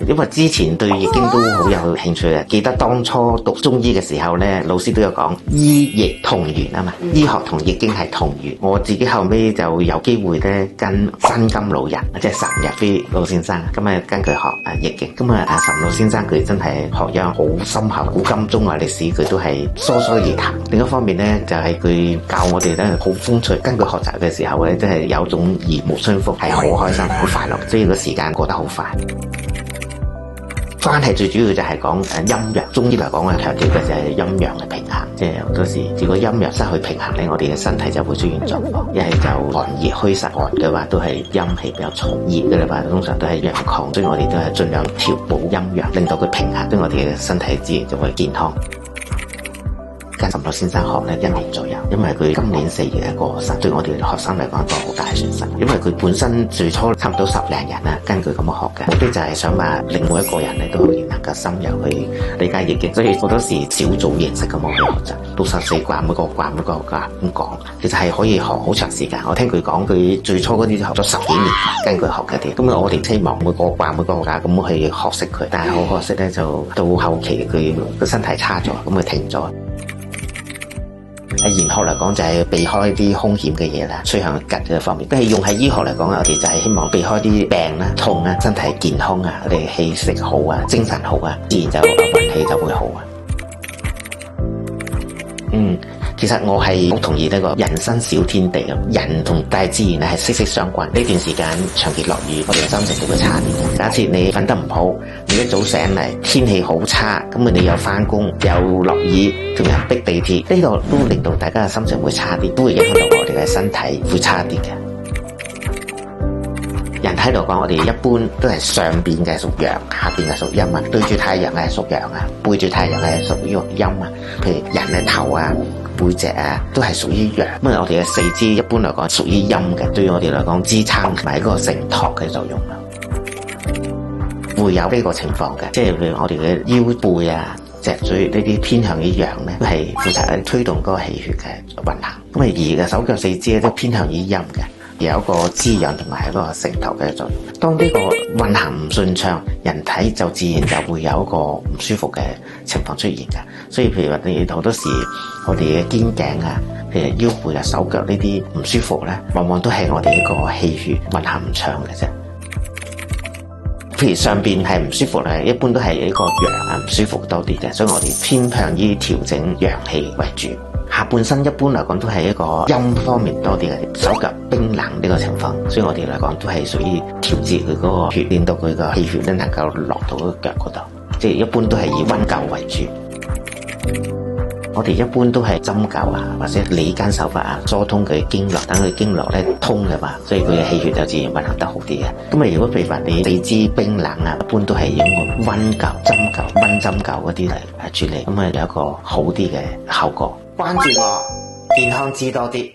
因為之前對易經都好有興趣嘅，記得當初讀中醫嘅時候咧，老師都有講醫易同源啊嘛，醫學同易經係同源。我自己後尾就有機會咧跟新金老人，即係岑日飛老先生，咁啊跟佢學易經。咁啊岑老先生佢真係學養好深厚，古今中外歷史佢都係疏疏而談。另一方面咧就係佢教我哋咧好風趣，跟佢學習嘅時候咧真係有種耳目相逢，係好開心好快樂，所以個時間過得好快。關係最主要就係講陰陽，中醫嚟講咧強調嘅就係陰陽嘅平衡，即係好多時如果陰陽失去平衡咧，我哋嘅身體就會出現狀況，一係就寒熱虛實，寒嘅話都係陰氣比較重，熱嘅話通常都係陽亢，所以我哋都係盡量調補陰陽，令到佢平衡，對我哋嘅身體自然就會健康。跟岑老先生學咧1年左右，因為佢今年4月過身，對我哋學生嚟講一個好大嘅損失。因為佢本身最初差唔多10零人啦，跟佢咁樣學嘅，目的就係想話令每一個人咧都可以能夠深入去理解易經，所以好多時小組形式咁樣去學習，64卦每個卦咁講，其實係可以學好長時間。我聽佢講，佢最初嗰啲學咗10幾年，跟佢學嗰啲。咁我哋希望每個卦咁去學識佢，但係好可惜咧，就到後期佢個身體差咗，咁佢停咗。喺玄學嚟講就係避開啲兇險嘅嘢啦，趨向吉嘅方面。但係用喺醫學嚟講，我哋就係希望避開啲病啦、痛啊、身體健康啊、我哋氣息好啊、精神好啊，自然就運氣就會好啊。其實我係好同意呢個人生小天地啊，人同大自然係息息相關。呢段時間長期落雨，我哋嘅心情都會差啲。假設你瞓得唔好，你一早醒嚟天氣好差，咁你又翻工又落雨，仲有逼地鐵，呢度都令到大家嘅心情會差啲，都會影響到我哋嘅身體會差啲嘅。人體嚟講，我哋一般都係上邊嘅屬陽，下邊嘅屬陰啊。對住太陽嘅係屬陽啊，背住太陽嘅係屬於陰啊。譬如人嘅頭啊、背脊啊，都係屬於陽。咁我哋嘅四肢一般嚟講屬於陰嘅，對於我哋嚟講支撐同埋一個承托嘅作用啦。會有呢個情況嘅，即係譬如我哋嘅腰背啊、脊椎呢啲偏向於陽咧，都係負責推動嗰個氣血嘅運行。咁而嘅手腳四肢咧都偏向於陰嘅。有一個滋養同埋一個承托嘅作用。當呢個運行唔順暢，人體就自然就會有一個唔舒服嘅情況出現嘅。所以譬如話你好多時我哋嘅肩頸啊、譬如腰背啊、手腳呢啲唔舒服咧，往往都係我哋一個氣血運行唔暢嘅啫。譬如上邊係唔舒服咧，一般都係一個陽啊唔舒服多啲嘅，所以我哋偏向於調整陽氣為主。下半身一般嚟講都係一個陰方面多啲嘅，手腳冰冷呢個情況，所以我哋嚟講都係屬於調節佢嗰個血，令到佢個氣血咧能夠落到個腳嗰度，即係一般都係以溫灸為主。我哋一般都係針灸啊，或者理間手法啊，疏通佢經絡，等佢經絡咧通嘅話，所以佢嘅氣血就自然運行得好啲嘅。咁啊，如果譬如話你四肢冰冷啊，一般都係用個溫灸、針灸、溫針灸嗰啲嚟處理，咁啊有一個好啲嘅效果。關注我，健康知多啲。